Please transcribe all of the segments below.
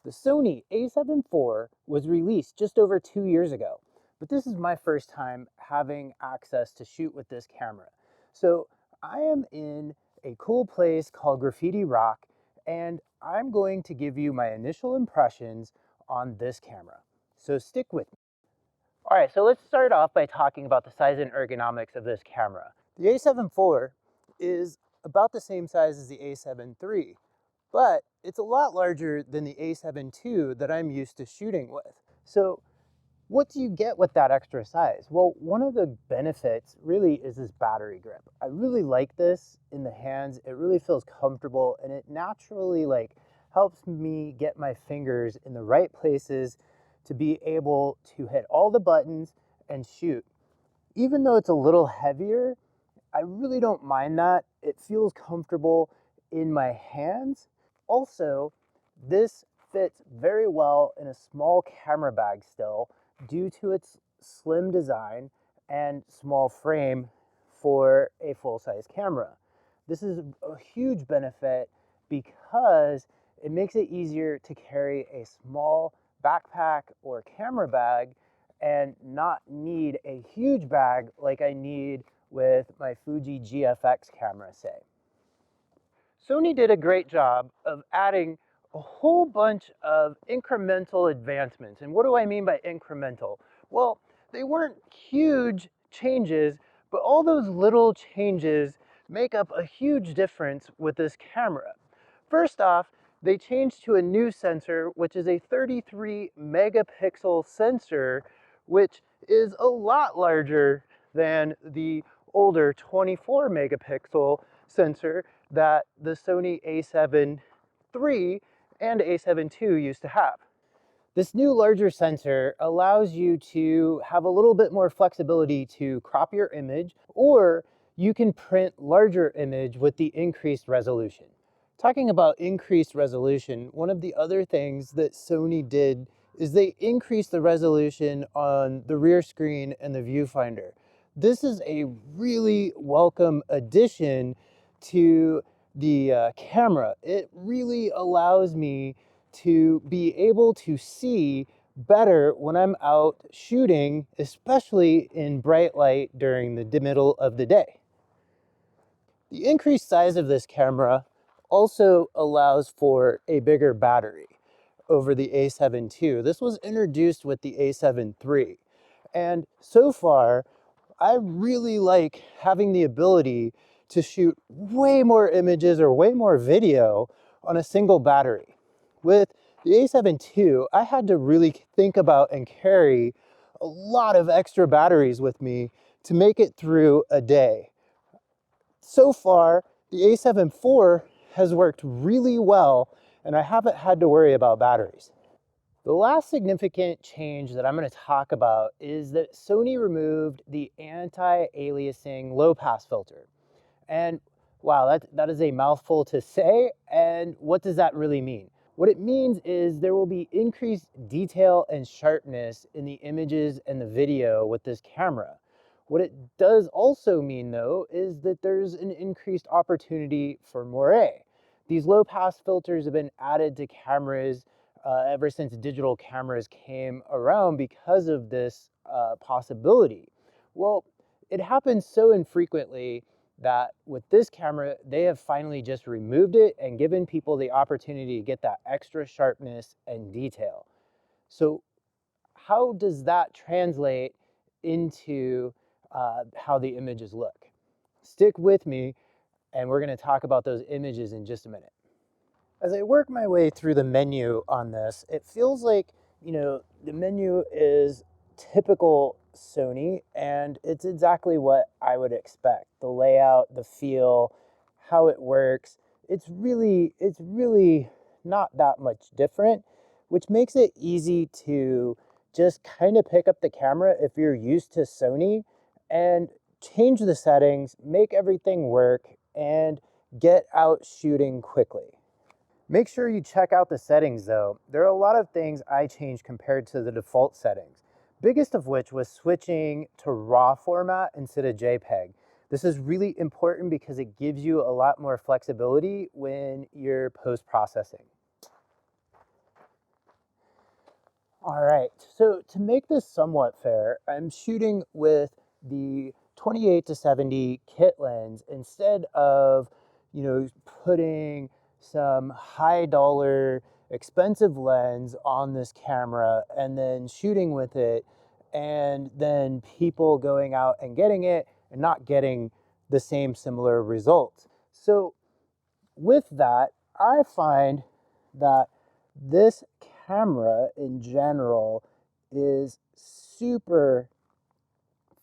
The Sony A7 IV was released just over 2 years ago, but this is my first time having access to shoot with this camera. So I am in a cool place called Graffiti Rock, and I'm going to give you my initial impressions on this camera. So stick with me. All right, so let's start off by talking about the size and ergonomics of this camera. The A7 IV is about the same size as the A7 III, but it's a lot larger than the A7 II that I'm used to shooting with. So what do you get with that extra size? Well, one of the benefits really is this battery grip. I really like this in the hands. It really feels comfortable, and it naturally helps me get my fingers in the right places to be able to hit all the buttons and shoot. Even though it's a little heavier, I really don't mind that. It feels comfortable in my hands. Also, this fits very well in a small camera bag still due to its slim design and small frame for a full-size camera. This is a huge benefit because it makes it easier to carry a small backpack or camera bag and not need a huge bag like I need with my Fuji GFX camera, say. Sony did a great job of adding a whole bunch of incremental advancements. And what do I mean by incremental? Well, they weren't huge changes, but all those little changes make up a huge difference with this camera. First off, they changed to a new sensor, which is a 33 megapixel sensor, which is a lot larger than the older 24 megapixel sensor that the Sony A7 III and A7 II used to have. This new larger sensor allows you to have a little bit more flexibility to crop your image, or you can print larger image with the increased resolution. Talking about increased resolution, one of the other things that Sony did is they increased the resolution on the rear screen and the viewfinder. This is a really welcome addition to the camera. It really allows me to be able to see better when I'm out shooting, especially in bright light during the middle of the day. The increased size of this camera also allows for a bigger battery over the A7 II. This was introduced with the A7 III. And so far, I really like having the ability to shoot way more images or way more video on a single battery. With the A7 II, I had to really think about and carry a lot of extra batteries with me to make it through a day. So far, the A7 IV has worked really well, and I haven't had to worry about batteries. The last significant change that I'm going to talk about is that Sony removed the anti-aliasing low-pass filter. And wow, that is a mouthful to say, and what does that really mean? What it means is there will be increased detail and sharpness in the images and the video with this camera. What it does also mean, though, is that there's an increased opportunity for moire. These low-pass filters have been added to cameras ever since digital cameras came around because of this possibility. Well, it happens so infrequently that with this camera, they have finally just removed it and given people the opportunity to get that extra sharpness and detail. So how does that translate into how the images look? Stick with me, and we're going to talk about those images in just a minute. As I work my way through the menu on this, it feels like, the menu is typical Sony, and it's exactly what I would expect. The layout, the feel, how it works, it's really not that much different, which makes it easy to just kind of pick up the camera if you're used to Sony and change the settings, make everything work, and get out shooting quickly. Make sure you check out the settings though. There are a lot of things I changed compared to the default settings. Biggest of which was switching to RAW format instead of JPEG. This is really important because it gives you a lot more flexibility when you're post-processing. All right, so to make this somewhat fair, I'm shooting with the 28 to 70 kit lens instead of, putting some high dollar expensive lens on this camera and then shooting with it and then people going out and getting it and not getting the same similar results. So with that, I find that this camera in general is super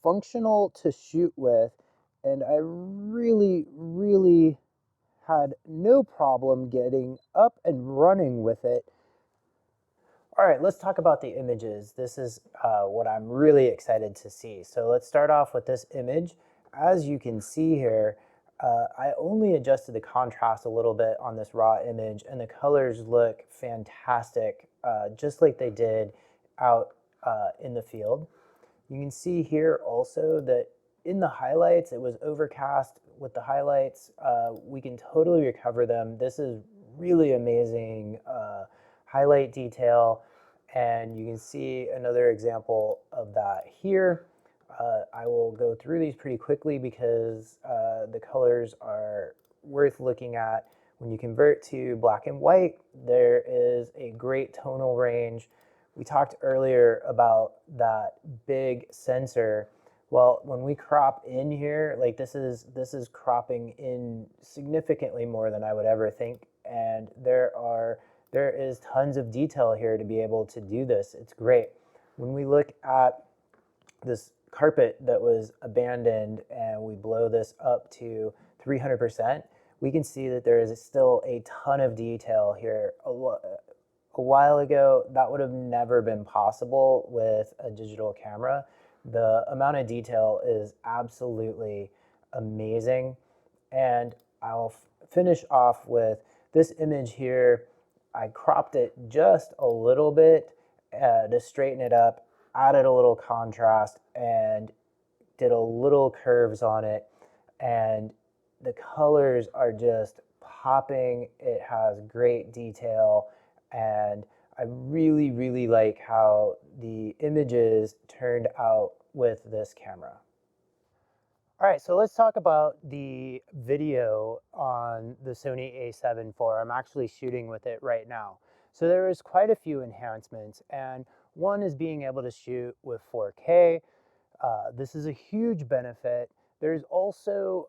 functional to shoot with, and I really had no problem getting up and running with it. All right, let's talk about the images. This is what I'm really excited to see. So let's start off with this image. As you can see here, I only adjusted the contrast a little bit on this raw image, and the colors look fantastic, just like they did out in the field. You can see here also that in the highlights, it was overcast. With the highlights, we can totally recover them. This is really amazing highlight detail, and you can see another example of that here. I will go through these pretty quickly because the colors are worth looking at. When you convert to black and white, there is a great tonal range. We talked earlier about that big sensor. Well, when we crop in here, like this is cropping in significantly more than I would ever think, and there is tons of detail here to be able to do this. It's great. When we look at this carpet that was abandoned and we blow this up to 300%, we can see that there is still a ton of detail here. A while ago, that would have never been possible with a digital camera. The amount of detail is absolutely amazing. And I'll finish off with this image here. I cropped it just a little bit to straighten it up, added a little contrast, and did a little curves on it. And the colors are just popping. It has great detail, and I really like how the images turned out with this camera. All right, so let's talk about the video on the Sony A7 IV. I'm actually shooting with it right now. So there is quite a few enhancements, and one is being able to shoot with 4K. This is a huge benefit. There's also,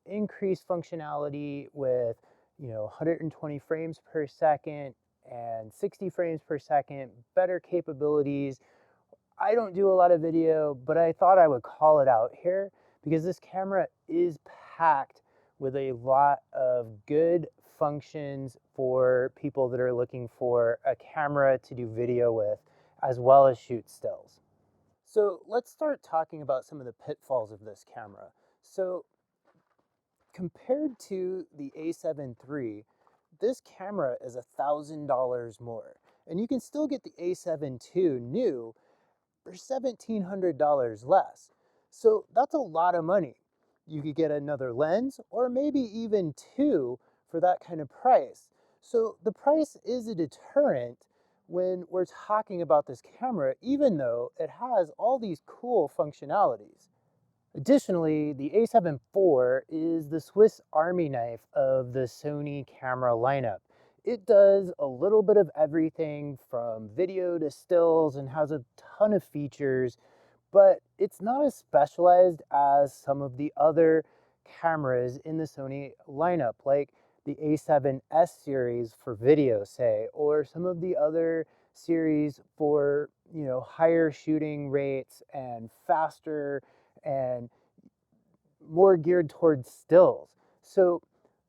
increased functionality with, 120 frames per second and 60 frames per second, better capabilities. I don't do a lot of video, but I thought I would call it out here because this camera is packed with a lot of good functions for people that are looking for a camera to do video with, as well as shoot stills. So let's start talking about some of the pitfalls of this camera. So compared to the A7 III, this camera is $1,000 more. And you can still get the A7 II new for $1,700 less. So that's a lot of money. You could get another lens or maybe even two for that kind of price. So the price is a deterrent when we're talking about this camera, even though it has all these cool functionalities. Additionally, the A7 IV is the Swiss Army knife of the Sony camera lineup. It does a little bit of everything from video to stills and has a ton of features, but it's not as specialized as some of the other cameras in the Sony lineup, like the A7S series for video, say, or some of the other series for, higher shooting rates and faster and more geared towards stills. So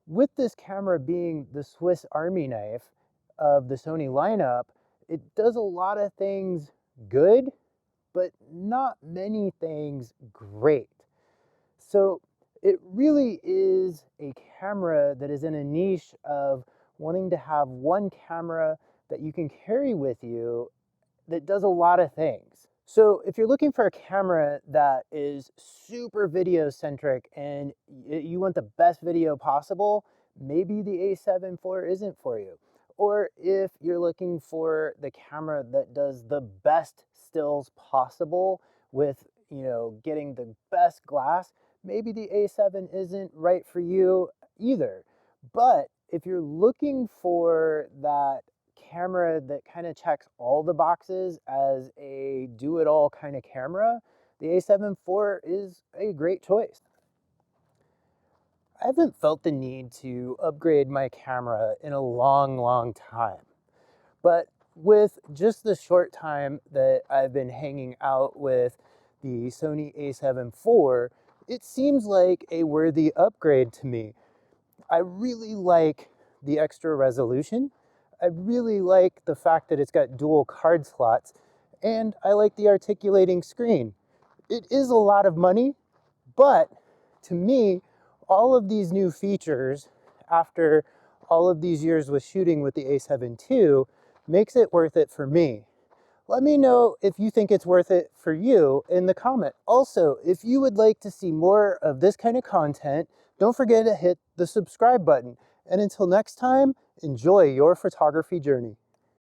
with this camera being the Swiss Army knife of the Sony lineup, it does a lot of things good, but not many things great. So it really is a camera that is in a niche of wanting to have one camera that you can carry with you that does a lot of things. So if you're looking for a camera that is super video centric and you want the best video possible, maybe the A7 IV isn't for you. or if you're looking for the camera that does the best stills possible with, getting the best glass, maybe the A7 isn't right for you either. But if you're looking for that camera that kind of checks all the boxes as a do-it-all kind of camera, the A7 IV is a great choice. I haven't felt the need to upgrade my camera in a long time, but with just the short time that I've been hanging out with the Sony A7 IV, it seems like a worthy upgrade to me. I really like the extra resolution. I really like the fact that it's got dual card slots, and I like the articulating screen. It is a lot of money, but to me, all of these new features, after all of these years with shooting with the A7 II, makes it worth it for me. Let me know if you think it's worth it for you in the comment. Also, if you would like to see more of this kind of content, don't forget to hit the subscribe button. And until next time, enjoy your photography journey.